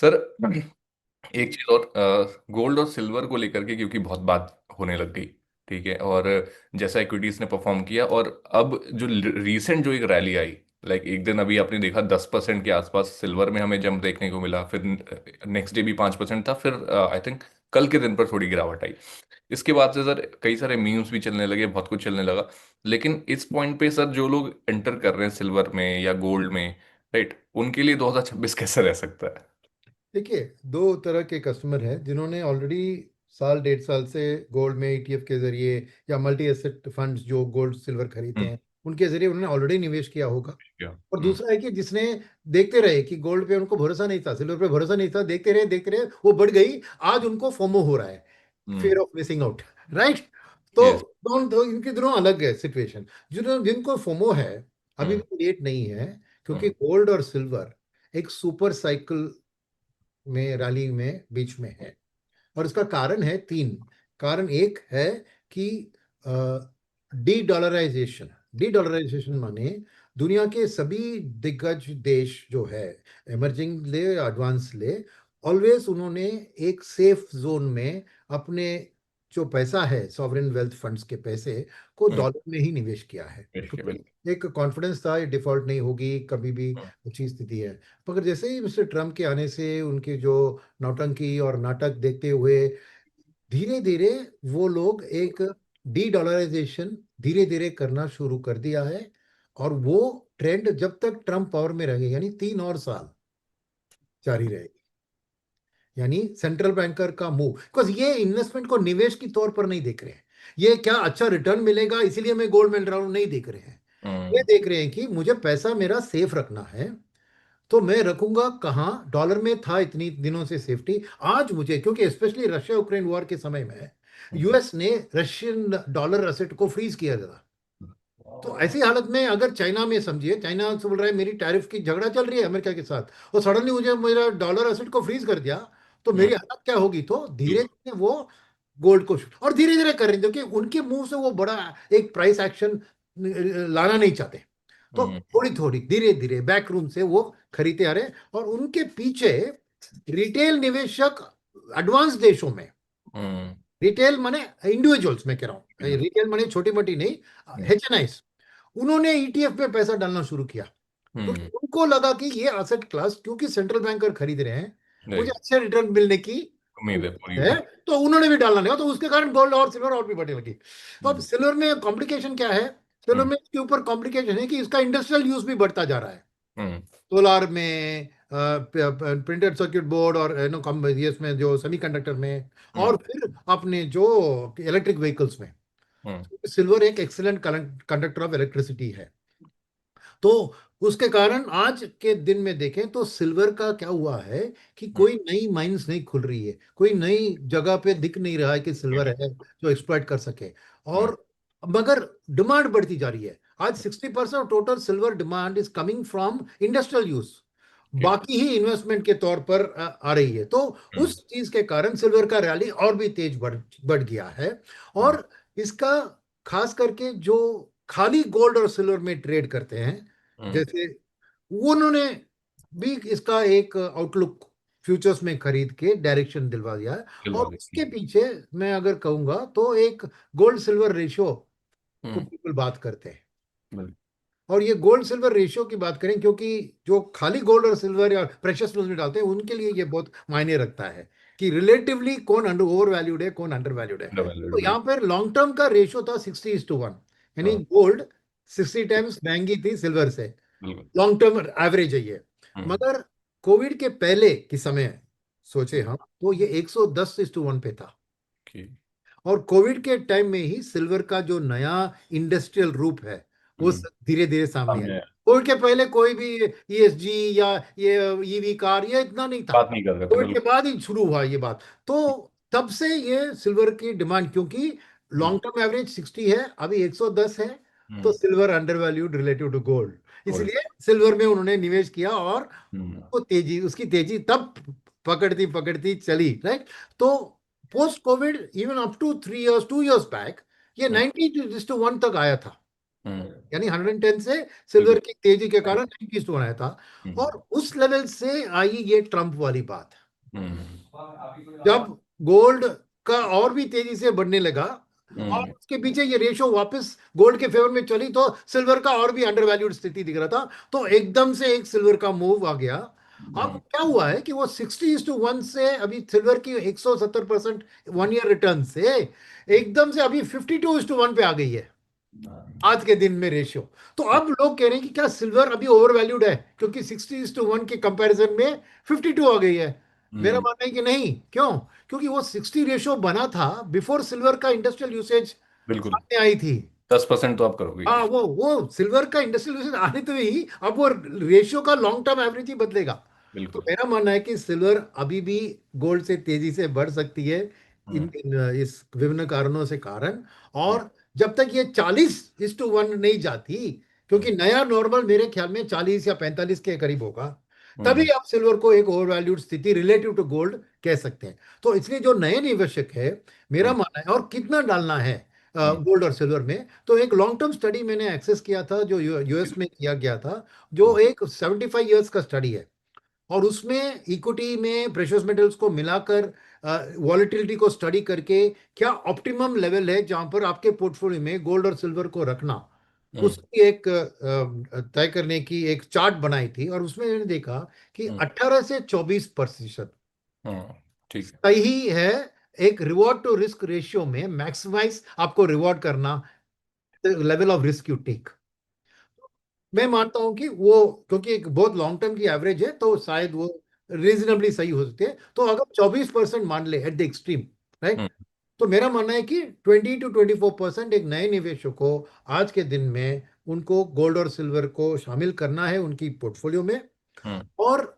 Sir, एक चीज और, गोल्ड और सिल्वर को लेकर के क्योंकि बहुत बात होने लग गई। ठीक है। और जैसा इक्विटीज ने परफॉर्म किया, और अब जो रीसेंट जो एक रैली आई, लाइक एक दिन अभी आपने देखा 10% के आसपास सिल्वर में हमें जंप देखने को मिला, फिर नेक्स्ट डे भी 5% था, फिर आई थिंक कल के दिन पर थोड़ी गिरावट आई। इसके बाद से सर कई सारे मीम्स भी चलने लगे, बहुत कुछ चलने लगा। लेकिन इस पॉइंट पे सर जो लोग एंटर कर रहे हैं सिल्वर में या गोल्ड में, राइट, उनके लिए 2026 कैसे रह सकता है? देखिए, दो तरह के कस्टमर हैं जिन्होंने ऑलरेडी साल 1.5 साल से गोल्ड में ईटीएफ के जरिए या मल्टी एसेट फंड्स जो गोल्ड सिल्वर खरीदते हम्म। हैं उनके जरिए उन्होंने ऑलरेडी निवेश किया होगा। क्या? और दूसरा है कि जिसने देखते रहे कि गोल्ड पे उनको भरोसा नहीं था, सिल्वर पे भरोसा नहीं था, देखते रहे वो बढ़ गई। आज उनको फोमो हो रहा है, fear hmm. Of missing out. Right. तो यस। इनके दोनों अलग है सिचुएशन। जिनको फोमो है, अभी हम्म। भी लेट नहीं है, क्योंकि हम्म। गोल्ड और सिल्वर एक सुपर साइकिल में रैली में बीच में है। और इसका कारण है तीन। कारण एक है कि डी डॉलराइजेशन। डी डॉलराइजेशन माने दुनिया के सभी दिग्गज देश जो है, इमर्जिंग ले एडवांस ले, ऑलवेज उन्होंने एक सेफ जोन में अपने जो पैसा है सॉवरेन वेल्थ फंड्स के पैसे को हम्म। डॉलर में ही निवेश किया है, बिल्कुल क्योंकि बिल्कुल। एक कॉन्फिडेंस था ये डिफॉल्ट नहीं होगी कभी भी, हम्म। अच्छी स्थिति है। मगर जैसे ही मिस्टर ट्रम्प के आने से उनकी जो नौटंकी और नाटक देखते हुए धीरे धीरे वो लोग एक डी डॉलराइजेशन धीरे धीरे करना शुरू कर दिया है। और वो ट्रेंड जब तक ट्रम्प पावर में रहेंगे, यानी 3 और साल जारी रहेगी। यानी सेंट्रल बैंकर का मूव, बिकॉज ये इन्वेस्टमेंट को निवेश के तौर पर नहीं देख रहे हैं, ये क्या अच्छा रिटर्न मिलेगा इसीलिए मैं गोल्ड मिल रहा हूं, नहीं देख रहे हैं। ये हम्म। देख रहे हैं कि मुझे पैसा मेरा सेफ रखना है, तो मैं रखूंगा कहाँ? डॉलर में था इतनी दिनों से सेफ्टी, आज मुझे, क्योंकि स्पेशली रशिया यूक्रेन वॉर के समय में यूएस ने रशियन डॉलर असेट को फ्रीज किया था। तो ऐसी हालत में अगर चाइना में, समझिए चाइना से बोल रहा है मेरी टैरिफ की झगड़ा चल रही है अमेरिका के साथ, और सडनली मुझे मेरा डॉलर असेट को फ्रीज कर दिया, तो हम्म। मेरी हालत क्या होगी? तो धीरे धीरे वो गोल्ड को, और धीरे धीरे कर रहे हैं क्योंकि उनके मुंह से वो बड़ा एक प्राइस एक्शन लाना नहीं चाहते। तो हम्म। थोड़ी थोड़ी धीरे धीरे बैक रूम से वो खरीदते आ रहे हैं, और उनके पीछे रिटेल निवेशक एडवांस देशों में, हम्म। रिटेल माने इंडिविजुअल्स में कह रहा हूँ, हम्म। रिटेल माने छोटी मोटी नहीं, हम्म। एचएनआईस, उन्होंने ईटीएफ पे पैसा डालना शुरू किया, क्योंकि हम्म। उनको लगा कि ये एसेट क्लास क्योंकि सेंट्रल बैंकर खरीद रहे हैं, मुझे नहीं, अच्छे रिटर्न मिलने की उम्मीद है पूरी। उम्मीद है, तो उन्होंने भी डालना नहीं, तो उसके कारण गोल्ड और सिल्वर और भी बढ़ने लगी। तो अब हम्म। सिल्वर में कॉम्प्लिकेशन क्या है? सिल्वर हम्म। में इसके ऊपर कॉम्प्लिकेशन है कि इसका इंडस्ट्रियल यूज भी बढ़ता जा रहा है, हम्म। सोलार में, प्रिंटेड सर्किट बोर्ड, और इसमें जो सेमीकंडक्टर में, हम्म। और फिर अपने जो इलेक्ट्रिक व्हीकल्स में। हम्म। सिल्वर एक एक्सीलेंट कंडक्टर ऑफ इलेक्ट्रिसिटी है। तो उसके कारण आज के दिन में देखें तो सिल्वर का क्या हुआ है कि हम्म। कोई नई माइंस नहीं खुल रही है, कोई नई जगह पे दिख नहीं रहा है कि सिल्वर है जो एक्सप्लॉइट कर सके। हम्म। और मगर डिमांड बढ़ती जा रही है। आज 60% of total silver demand is coming from industrial use, Okay. बाकी ही इन्वेस्टमेंट के तौर पर आ रही है। तो हम्म। उस चीज के कारण सिल्वर का रैली और भी तेज बढ़ गया है। हम्म। और इसका खास करके जो खाली गोल्ड और सिल्वर में ट्रेड करते हैं, हम्म। जैसे उन्होंने भी इसका एक आउटलुक फ्यूचर्स में खरीद के डायरेक्शन दिलवा दिया है। दिलवा और देती उसके है। पीछे मैं अगर कहूंगा तो एक गोल्ड सिल्वर रेशियो को हम्म। पीपल बात करते हैं। बिल्कुल। और ये गोल्ड सिल्वर रेशियो की बात करें, क्योंकि जो खाली गोल्ड और सिल्वर या प्रेशियस मेटल्स में डालते हैं उनके लिए ये बहुत मायने रखता है कि रिलेटिवली कौन अंडर ओवर वैल्यूड है, कौन अंडर वैल्यूड है। तो बिल्कुल। यहाँ पर लॉन्ग टर्म का रेशियो था 60:1, यानी हाँ। गोल्ड 60 टाइम्स महंगी थी सिल्वर से। बिल्कुल। लॉन्ग टर्म एवरेज है ये। हम्म। मगर कोविड के पहले के समय सोचे हम तो ये 110:1 पे था। Okay. और कोविड के टाइम में ही सिल्वर का जो नया इंडस्ट्रियल रूप है वो हम्म। धीरे धीरे सामने आया। सामने कोविड के पहले कोई भी ईएसजी या ये ईवी कार ये इतना नहीं था, बात नहीं कर रहे थे, कोविड के बिल्कुल। बाद ही शुरू हुआ ये बात। तो तब से ये सिल्वर की डिमांड, क्योंकि हम्म। लॉन्ग टर्म एवरेज 60 है, अभी 110 है, तो हम्म। Silver undervalued relative to gold, gold. इसलिए सिल्वर में उन्होंने निवेश किया। और हम्म। वो तेजी, उसकी तेजी तब पकड़ती पकड़ती चली, राइट। तो post covid even up to 3 years 2 years back ये हम्म। 90:1 तक आया था। हम्म। यानी 110 से सिल्वर बिल्कुल। की तेजी के कारण 90 बनाया था। हम्म। और उस लेवल से आई ये ट्रम्प वाली बात, हम्म। जब गोल्ड का और भी तेजी से बढ़ने लगा और हम्म। उसके पीछे ये रेशो वापस गोल्ड के फेवर में चली, तो सिल्वर का और भी अंडरवैल्यूड स्थिति दिख रहा था, तो एकदम से एक सिल्वर का मूव आ गया। अब हम्म। क्या हुआ है कि वो 60:1 से अभी सिल्वर की 170% 1 ईयर रिटर्न से एकदम से अभी 52:1 पे आ गई है आज के दिन में रेशियो। तो अब लोग कह रहे हैं कि क्या सिल्वर अभी ओवर वैल्यूड है, क्योंकि 60:1 के कंपैरिजन में 52 आ गई है। मेरा हम्म। मानना है कि नहीं। क्यों? क्योंकि वो 60 रेशियो बना था बिफोर सिल्वर का इंडस्ट्रियल यूसेज बिल्कुल। सामने आई थी। 10% तो आप करोगे हाँ, ही। वो सिल्वर का इंडस्ट्रियल यूसेज आने तो ही अब वो रेशियो का लॉन्ग टर्म एवरेज ही बदलेगा। तो बिल्कुल। मेरा मानना है कि सिल्वर अभी भी गोल्ड से तेजी से बढ़ सकती है हम्म। इस विभिन्न कारणों से कारण। हम्म। और जब तक ये 40:1 नहीं जाती, क्योंकि नया नॉर्मल मेरे ख्याल में 40 या 45 के करीब होगा, तभी हम्म। आप सिल्वर को एक ओवर वैल्यूड स्थिति रिलेटिव टू गोल्ड कह सकते हैं। तो इसलिए जो नए निवेशक है, मेरा हम्म। मानना है, और कितना डालना है हम्म। गोल्ड और सिल्वर में, तो एक लॉन्ग टर्म स्टडी मैंने एक्सेस किया था जो यूएस में किया गया था, जो हम्म। एक 75 ईयर्स का स्टडी है। और उसमें इक्विटी में प्रेशियस मेटल्स को मिलाकर वॉलेटिलिटी को स्टडी करके क्या ऑप्टिमम लेवल है जहां पर आपके पोर्टफोलियो में गोल्ड और सिल्वर को रखना, हम्म। उसकी एक तय करने की एक चार्ट बनाई थी। और उसमें मैंने देखा कि हम्म। 18 से 24% ठीक है। सही है एक रिवॉर्ड टू रिस्क रेशियो में मैक्सिमाइज आपको रिवॉर्ड करना, level of risk you take. मैं मानता हूं कि वो, क्योंकि एक बहुत लॉन्ग टर्म की एवरेज है, तो शायद वो रीजनेबली सही हो सकती है। तो अगर 24% मान ले एट द एक्सट्रीम, राइट, हम्म। तो मेरा मानना है कि 20 to 24% एक नए निवेशक को आज के दिन में उनको गोल्ड और सिल्वर को शामिल करना है उनकी पोर्टफोलियो में। हम्म। और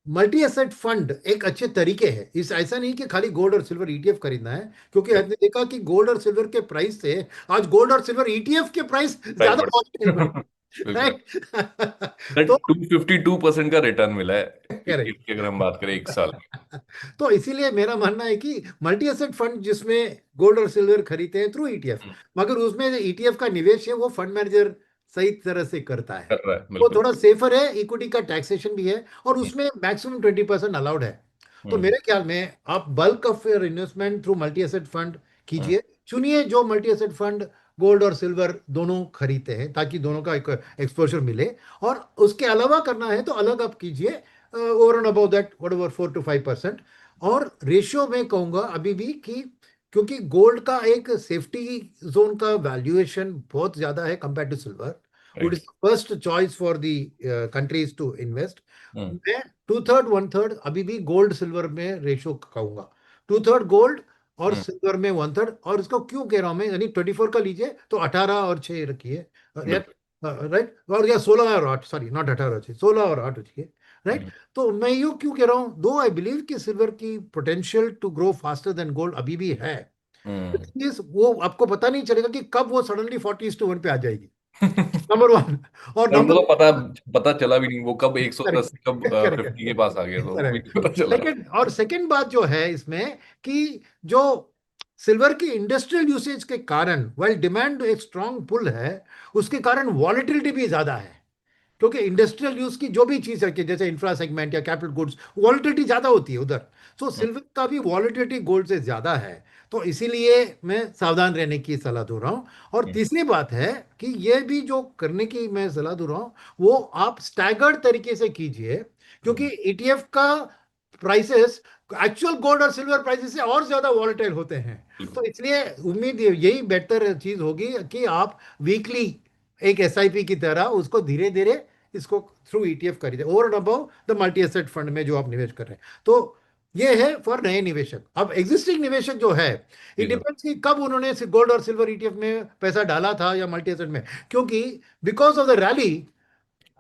मल्टी एसेट फंड एक अच्छे तरीके है, इस ऐसा नहीं कि खाली गोल्ड और सिल्वर ईटीएफ खरीदना है, क्योंकि हमने देखा कि गोल्ड और सिल्वर के प्राइस से आज गोल्ड और सिल्वर ईटीएफ के प्राइस प्राइस ज्यादा बढ़ पॉजिटिव बने, बिल्कुल। राइट। तो 252% का रिटर्न मिला है करेक्ट। ETF की, अगर हम बात करें एक साल में। तो इसीलिए मेरा मानना है कि मल्टी एसेट फंड जिसमें गोल्ड और सिल्वर खरीदते हैं थ्रू ईटीएफ, हम्म। मगर उसमें ईटीएफ का निवेश है वो फंड मैनेजर सही तरह से करता है, कर रहा है वो बिल्कुल। थोड़ा सेफर है, इक्विटी का टैक्सेशन भी है, और हम्म। उसमें मैक्सिमम 20% अलाउड है। तो हम्म। मेरे ख्याल में आप bulk of your investment through multi asset fund hmm. कीजिए। चुनिए जो मल्टी एसेट फंड गोल्ड और सिल्वर दोनों खरीदते हैं, ताकि दोनों का एक एक्सपोजर मिले। और उसके अलावा करना है तो अलग आप कीजिए, over and about that whatever 4 to 5%। और रेशियो में कहूंगा अभी भी कि, क्योंकि गोल्ड का एक सेफ्टी जोन का वैल्यूएशन बहुत ज्यादा है compare to silver, would right. Is first choice for the countries to invest. Hmm. मैं 2/3 1/3 अभी भी गोल्ड सिल्वर में रेशियो कहूंगा। 2/3 गोल्ड और हम्म। सिल्वर में 1/3। और इसको क्यों कह रहा हूं मैं, यानी 24 का लीजिए तो 18 और 6 रखिए, बिल्कुल। राइट, और या 16 और 8, सॉरी नॉट 18 और 6, 16 और 8 रखिए, राइट। हम्म। तो मैं यूं क्यों कह रहा हूं, दो आई बिलीव कि सिल्वर की potential to grow faster than gold अभी भी है। हम्म। वो आपको पता नहीं चलेगा कि कब वो सडनली 40:1 पे आ जाएगी, नंबर वन। और और वो नंबर तो पता पता चला भी नहीं, वो कब 110 करेक्ट, से कब करेक्ट, 50 के पास आ गया, तो वो भी करेक्ट। नहीं पता चला। सेकंड बात जो है इसमें कि जो सिल्वर की इंडस्ट्रियल यूसेज के कारण वाइल डिमांड एक स्ट्रांग पुल है, उसके कारण वॉलेटिलिटी भी ज्यादा है। क्योंकि इंडस्ट्रियल यूज की जो भी चीज है कि जैसे इंफ्रा सेगमेंट या कैपिटल गुड्स, वॉलेटिलिटी ज्यादा होती है उधर। तो हम्म। सिल्वर का भी वॉलेटिलिटी गोल्ड से ज्यादा है। तो इसीलिए मैं सावधान रहने की सलाह दे रहा हूँ। और हम्म। तीसरी बात है कि ये भी जो करने की मैं सलाह दे रहा हूँ, वो आप स्टैगर्ड तरीके से कीजिए, क्योंकि हम्म। ईटीएफ का प्राइसेस एक्चुअल गोल्ड और सिल्वर प्राइसेस से और ज्यादा वॉलेटाइल होते हैं। तो बिल्कुल। इसलिए उम्मीद यही बेहतर चीज होगी कि आप वीकली एक एसआईपी की तरह उसको धीरे धीरे इसको थ्रू ईटीएफ खरीदे, over and above the multi asset fund में जो आप निवेश कर रहे हैं। तो ये है फॉर नए निवेशक। अब एग्जिस्टिंग निवेशक जो है, जी इट सर। डिपेंड्स कि कब उन्होंने गोल्ड और सिल्वर ईटीएफ में पैसा डाला था या मल्टी एसेट में, क्योंकि बिकॉज ऑफ द रैली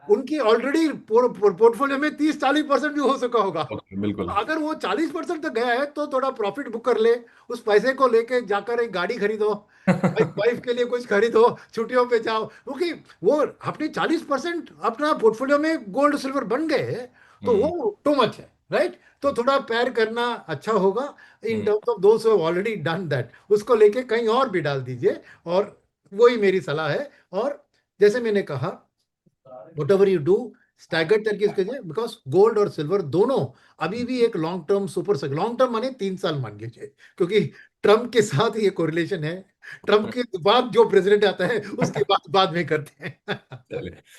उनकी ऑलरेडी पोर्टफोलियो में 30-40% भी हो चुका होगा। ओके बिल्कुल। अगर वो 40% तक गया है तो थोड़ा प्रॉफिट बुक कर ले, उस पैसे को लेके जाकर एक गाड़ी खरीदो, वाइफ के लिए कुछ खरीदो, छुट्टियों पे जाओ, क्योंकि वो अपने 40% अपना पोर्टफोलियो में गोल्ड सिल्वर बन गए, तो हम्म। वो टू मच है, राइट। तो थोड़ा पैर करना अच्छा होगा इन हम्म। टर्म्स ऑफ दोस्त ऑलरेडी डन दैट, उसको लेके कहीं और भी डाल दीजिए। और वही मेरी सलाह है। और जैसे मैंने कहा, what ever you do, staggered तरीके से कीजिए, बिकॉज गोल्ड और सिल्वर दोनों अभी भी एक long term super, long term माने 3 साल मान लीजिए, क्योंकि ट्रम्प के साथ ये कोरिलेशन है। ट्रम्प के बाद जो प्रेसिडेंट आता है उसके बाद बाद में करते हैं। चलिए।